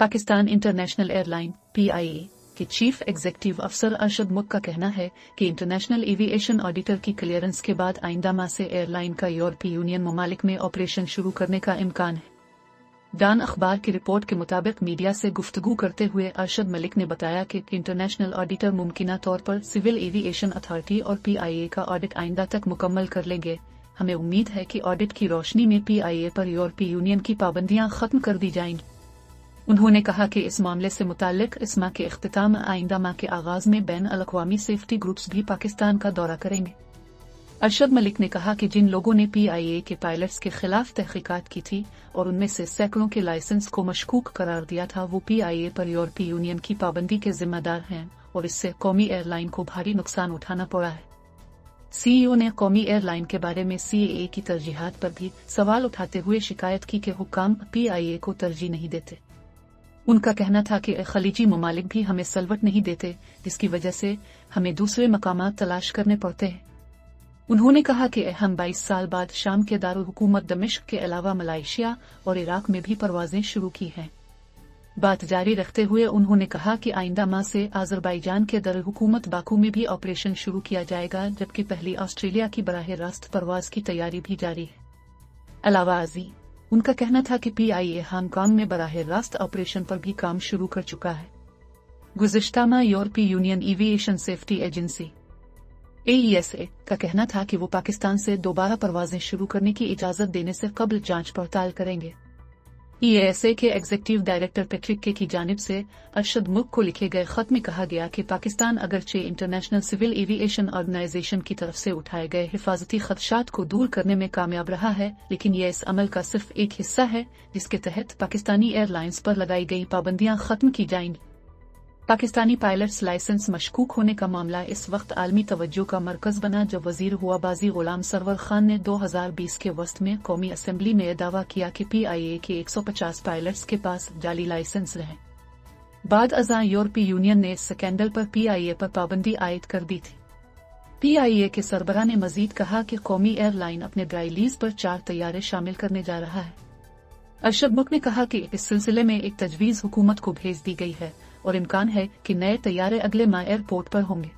Pakistan international airline (PIA) के chief executive अफसर अरशद मुक का कहना है कि इंटरनेशनल एविएशन ऑडिटर की क्लियरेंस के बाद आइंदा माह से एयरलाइन का यूरोपीय यूनियन ममालिक में ऑपरेशन शुरू करने का इम्कान है। डान अखबार की रिपोर्ट के मुताबिक मीडिया से गुफ्तगू करते हुए अरशद मलिक ने बताया कि इंटरनेशनल ऑडिटर मुमकिना तौर पर सिविल एविएशन अथॉरिटी और PIA का ऑडिट आइंदा तक मुकम्मल कर लेंगे। हमें उम्मीद है कि ऑडिट की रोशनी में PIA पर यूरोपीय यूनियन की पाबंदियां खत्म कर दी जाएंगी। उन्होंने कहा कि इस मामले से मुताल्लिक इस माह के इख्तिताम आइंदा माह के आगाज में बैन अल-अक़वामी सेफ्टी ग्रुप्स भी पाकिस्तान का दौरा करेंगे। अरशद मलिक ने कहा कि जिन लोगों ने PIA के पायलट्स के खिलाफ तहकीकात की थी और उनमें से सैकड़ों के लाइसेंस को मशकूक करार दिया था, वो PIA पर यूरोपीय यूनियन की पाबंदी के जिम्मेदार हैं और इससे कौमी एयरलाइन को भारी नुकसान उठाना पड़ा है। CEO ने कौमी एयरलाइन के बारे में CAA की तरजीहात पर भी सवाल उठाते हुए शिकायत की कि हुक्काम PIA को तरजीह नहीं देते। उनका कहना था कि खलीजी ममालिक भी हमें सलवट नहीं देते, जिसकी वजह से हमें दूसरे मकामात तलाश करने पड़ते हैं। उन्होंने कहा कि हम 22 साल बाद शाम के दारुल हुकूमत दमिश्क के अलावा मलेशिया और इराक में भी परवाजें शुरू की हैं। बात जारी रखते हुए उन्होंने कहा कि आइंदा माह से अजरबैजान के दारुल हुकूमत बाकू में भी ऑपरेशन शुरू किया जाएगा, जबकि पहली ऑस्ट्रेलिया की बराह रास्त परवाज की तैयारी भी जारी है। अलावाजी उनका कहना था कि PIA हांगकांग में बराह रास्त ऑपरेशन पर भी काम शुरू कर चुका है। गुज़िश्ता माह यूरोपीय union aviation safety agency AESA का कहना था कि वो पाकिस्तान से दोबारा परवाजें शुरू करने की इजाजत देने से कबल जांच पड़ताल करेंगे। EASA के एग्जीक्यूटिव डायरेक्टर पैट्रिक के की जानिब से अरशद मुक को लिखे गए खत में कहा गया कि पाकिस्तान अगरचे इंटरनेशनल सिविल एविएशन ऑर्गेनाइजेशन की तरफ से उठाए गए हिफाजती खदशात को दूर करने में कामयाब रहा है, लेकिन यह इस अमल का सिर्फ एक हिस्सा है जिसके तहत पाकिस्तानी एयरलाइंस पर लगाई गई पाबंदियां खत्म की जाएंगी। पाकिस्तानी पायलट्स लाइसेंस मशकूक होने का मामला इस वक्त आलमी तवज्जो का मरकज बना, जब वजीर हुआबाजी गुलाम सरवर खान ने 2020 के वस्त में कौमी असेंबली में दावा किया कि PIA के 150 पायलट्स के पास जाली लाइसेंस रहे। बाद अज़ां यूरोपीय यूनियन ने इस स्कैंडल पर PIA पर पाबंदी आयद कर दी थी। PIA के सरबराह ने मजीद कहा कि कौमी एयरलाइन अपने ड्राई लीज पर 4 तैयारे शामिल करने जा रहा है। अरशद मुक ने कहा कि इस सिलसिले में एक तजवीज़ हुकूमत को भेज दी गई है और इम्कान है कि नए तैयारे अगले माह एयरपोर्ट पर होंगे।